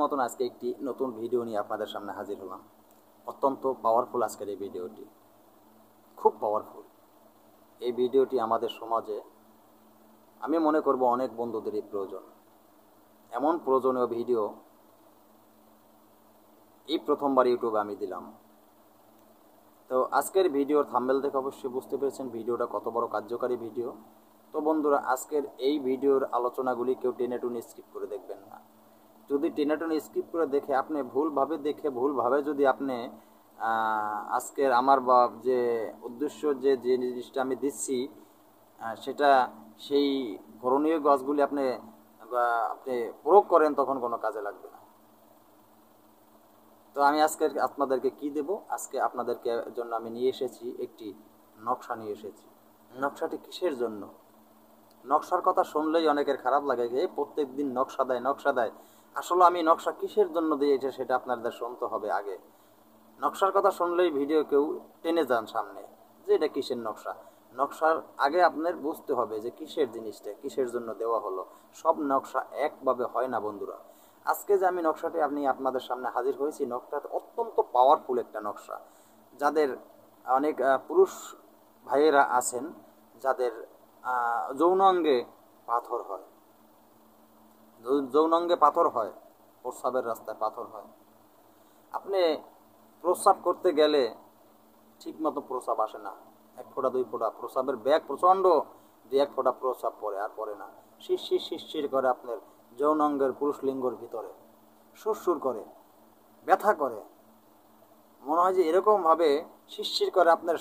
মতন আজকে একটি নতুন ভিডিও নিয়ে আপনাদের সামনে হাজির হলাম। অত্যন্ত পাওয়ারফুল আজকের এই ভিডিওটি, খুব পাওয়ারফুল। এই ভিডিওটি আমাদের সমাজে আমি মনে করব অনেক বন্ধুদেরই প্রয়োজন। এমন প্রয়োজনীয় ভিডিও এই প্রথমবার ইউটিউবে আমি দিলাম। তো আজকের ভিডিওর থাম্বনেল দেখে অবশ্যই বুঝতে পেরেছেন ভিডিওটা কত বড় কার্যকারী ভিডিও। তো বন্ধুরা, আজকের এই ভিডিওর আলোচনাগুলি কেউ টেনে টুনে স্কিপ করে দেখবেন না। যদি টেনে টুনে স্কিপ করে দেখে আপনি ভুলভাবে যদি আপনি আজকের আমার বা যে উদ্দেশ্য যে জিনিসটা আমি দিচ্ছি সেটা সেই করণীয় গাছগুলি আপনি প্রয়োগ করেন, তখন কোনো কাজে লাগবে না। তো আমি আজকে আপনাদেরকে কি দেব, আজকে আপনাদেরকে জন্য আমি নিয়ে এসেছি একটি নকশা নিয়ে এসেছি। নকশাটি কিসের জন্য? নকশার কথা শুনলেই অনেকের খারাপ লাগে যে প্রত্যেক দিন নকশা দেয়। আসলে আমি নকশা কিসের জন্য দিয়েছি সেটা আপনাদের শুনতে হবে আগে। নকশার কথা শুনলেই ভিডিও কেউ টেনে যান সামনে যে এটা কিসের নকশা। নকশার আগে আপনার বুঝতে হবে যে কিসের জিনিসটা কিসের জন্য দেওয়া হলো। সব নকশা একভাবে হয় না বন্ধুরা। আজকে যে আমি নকশাটি আপনাদের সামনে হাজির হয়েছি, নকশাটা অত্যন্ত পাওয়ারফুল একটা নকশা। যাদের অনেক পুরুষ ভাইয়েরা আছেন যাদের যৌনাঙ্গে পাথর হয়, প্রস্রাবের রাস্তায় পাথর হয়। আপনি প্রস্রাব করতে গেলে ঠিক মতো প্রস্রাব আসে না, 1 ফোঁটা 2 ফোঁটা প্রস্রাবের ব্যাগ প্রচণ্ড, 2-1 ফোঁটা প্রস্রাব পড়ে না। শিরশির করে আপনার যৌনাঙ্গের পুরুষ লিঙ্গর ভিতরে সুরসুর করে, ব্যথা করে। মনে হয় যে এরকমভাবে শিরশির করে আপনার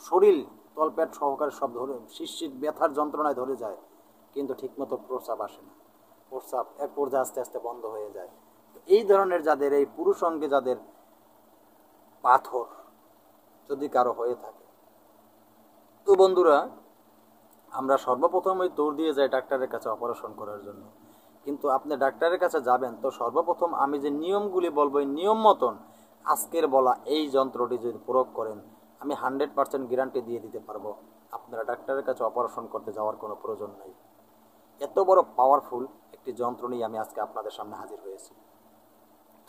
শরীর তলপেট সহকারে সব ধরে শিরশির ব্যথার যন্ত্রণায় ধরে যায়, কিন্তু ঠিকমতো প্রস্রাব আসে না। প্রস্রাব এক পর্যায়ে আস্তে আস্তে বন্ধ হয়ে যায়। এই ধরনের যাদের এই পুরুষ অঙ্গে যাদের পাথর যদি কারো হয়ে থাকে, তো বন্ধুরা আমরা সর্বপ্রথমই দৌড় দিয়ে যাই ডাক্তারের কাছে অপারেশন করার জন্য। কিন্তু আপনি ডাক্তারের কাছে যাবেন তো সর্বপ্রথম আমি যে নিয়মগুলি বলবো এই নিয়ম মতন আজকের বলা এই যন্ত্রটি যদি প্রয়োগ করেন, আমি 100% গ্যারান্টি দিয়ে দিতে পারবো আপনারা ডাক্তারের কাছে অপারেশন করতে যাওয়ার কোনো প্রয়োজন নেই। এত বড় পাওয়ারফুল একটি যন্ত্র নিয়ে আমি আজকে আপনাদের সামনে হাজির হয়েছি।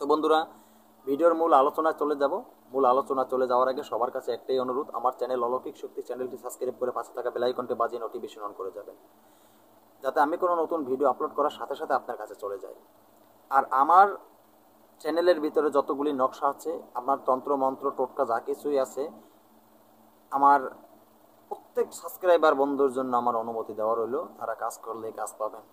তো বন্ধুরা, ভিডিওর মূল আলোচনায় চলে যাব। মূল আলোচনা চলে যাওয়ার আগে সবার কাছে একটাই অনুরোধ, আমার চ্যানেল অলৌকিক শক্তি চ্যানেলটি সাবস্ক্রাইব করে পাশে থাকা বেল আইকনটি বাজিয়ে নোটিফিকেশন অন করে যাবেন, যাতে আমি কোনো নতুন ভিডিও আপলোড করার সাথে সাথে আপনার কাছে চলে যায়। আর আমার চ্যানেলের ভিতরে যতগুলি নকশা আছে, আমার তন্ত্র মন্ত্র টোটকা যা কিছুই আছে, আমার প্রত্যেক সাবস্ক্রাইবার বন্ধুর জন্য আমার অনুমতি দেওয়া রইল। তারা কাজ করলে কাজ পাবেন।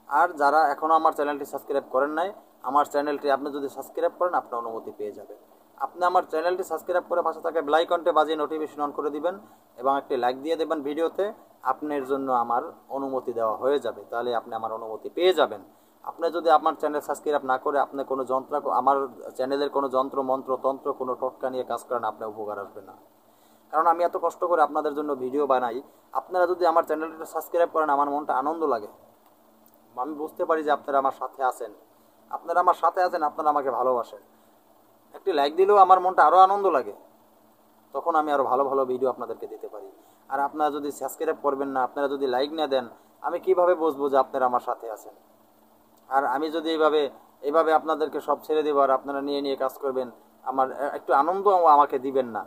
আর যারা এখনও আমার চ্যানেলটি সাবস্ক্রাইব করেন নাই, আমার চ্যানেলটি আপনি যদি সাবস্ক্রাইব করেন আপনার অনুমতি পেয়ে যাবেন। আপনি আমার চ্যানেলটি সাবস্ক্রাইব করে পাশে থাকা বেল আইকনটি বাজিয়ে নোটিফিকেশন অন করে দিবেন এবং একটি লাইক দিয়ে দেবেন ভিডিওতে। আপনার জন্য আমার অনুমতি দেওয়া হয়ে যাবে, তাহলে আপনি আমার অনুমতি পেয়ে যাবেন। আপনি যদি আমার চ্যানেল সাবস্ক্রাইব না করে আপনি কোনো আমার চ্যানেলের কোনো যন্ত্র মন্ত্র তন্ত্র কোনো টোটকা নিয়ে কাজ করেন, আপনার উপকার আসবে না। কারণ আমি এত কষ্ট করে আপনাদের জন্য ভিডিও বানাই, আপনারা যদি আমার চ্যানেলটা সাবস্ক্রাইব করেন আমার মনটা আনন্দ লাগে। আমি বুঝতে পারি যে আপনারা আমার সাথে আছেন, আপনারা আমাকে ভালোবাসেন। একটি লাইক দিলেও আমার মনটা আরও আনন্দ লাগে, তখন আমি আরও ভালো ভালো ভিডিও আপনাদেরকে দিতে পারি। আর আপনারা যদি সাবস্ক্রাইব করবেন না, আপনারা যদি লাইক না দেন, আমি কিভাবে বুঝবো যে আপনারা আমার সাথে আছেন? আর আমি যদি এইভাবে আপনাদেরকে সব ছেড়ে দেবো আর আপনারা নিয়ে কাজ করবেন, আমার একটু আনন্দ আমাকে দিবেন না,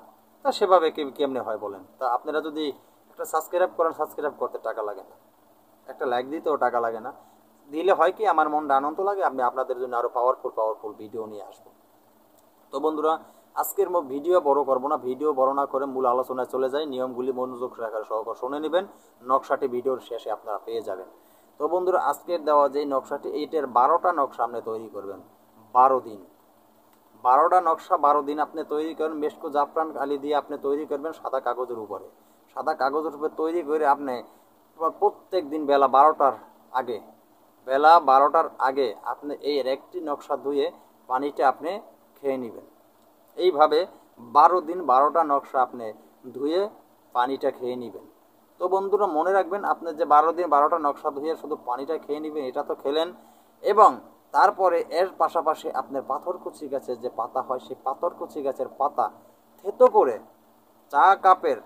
তা সেভাবে কেমনে হয় বলেন? তা আপনারা যদি একটা সাবস্ক্রাইব করেন, সাবস্ক্রাইব করতে টাকা লাগে না, একটা লাইক দিতেও টাকা লাগে না, দিলে হয় কি আমার মনটা আনন্দ লাগে, আমি আপনাদের জন্য আরও পাওয়ারফুল ভিডিও নিয়ে আসবো। তো বন্ধুরা, আজকের ভিডিও বড় করবো না, ভিডিও বড় না করে মূল আলোচনায় চলে যাই। নিয়মগুলি মনোযোগ সহকারে শুনে নেবেন, নকশাটি ভিডিওর শেষে আপনারা পেয়ে যাবেন। তো বন্ধুরা, আজকের দেওয়া যে নকশাটি, এইটার 12টা নকশা আপনি তৈরি করবেন 12 দিন। 12টা নকশা 12 দিন আপনি তৈরি করেন। মেশকো জাফরান কালি দিয়ে আপনি তৈরি করবেন সাদা কাগজের উপরে। সাদা কাগজের উপরে তৈরি করে আপনি প্রত্যেক দিন বেলা 12টার আগে আপনি এই একটি নকশা ধুয়ে পানিটা আপনি খেয়ে নেবেন। এইভাবে 12 দিন 12টা নকশা আপনি ধুয়ে পানিটা খেয়ে নেবেন। তো বন্ধুরা মনে রাখবেন, আপনি যে 12 দিন 12টা নকশা ধুয়ে শুধু পানিটা খেয়ে নেবেন, এটা তো খেলেন, এবং তারপরে এর পাশাপাশি আপনার পাথরকুচি গাছের যে পাতা হয়, সেই পাথরকুচি গাছের পাতা থেতো করে চা কাপের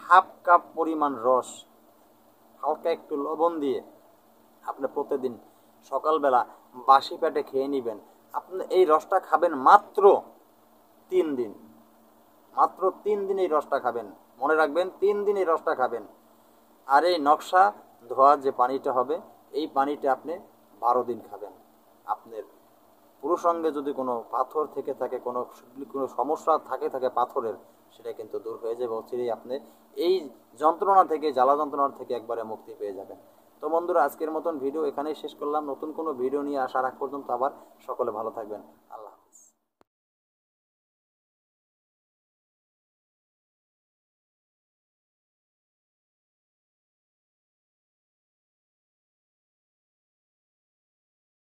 হাফ কাপ পরিমাণ রস হালকা একটু লবণ দিয়ে আপনি প্রতিদিন সকালবেলা বাসি পেটে খেয়ে নেবেন। আপনি এই রসটা খাবেন মাত্র 3 দিন, মাত্র 3 দিন এই রসটা খাবেন, মনে রাখবেন 3 দিন এই রসটা খাবেন। আর এই নকশা ধোয়ার যে পানিটা হবে এই পানিটা আপনি 12 দিন খাবেন। আপনার পুরো সঙ্গে যদি কোনো পাথর থেকে থাকে, কোনো কোনো সমস্যা থাকে পাথরের, সেটা কিন্তু দূর হয়ে যাবে অচিরেই। আপনি এই যন্ত্রণা থেকে, জ্বালা যন্ত্রণার থেকে একবারে মুক্তি পেয়ে যাবেন। তো বন্ধুরা, আজকের মতন ভিডিও এখানেই শেষ করলাম। নতুন কোনো ভিডিও নিয়ে আসার আগ পর্যন্ত আবার সকলে ভালো থাকবেন। আল্লাহ।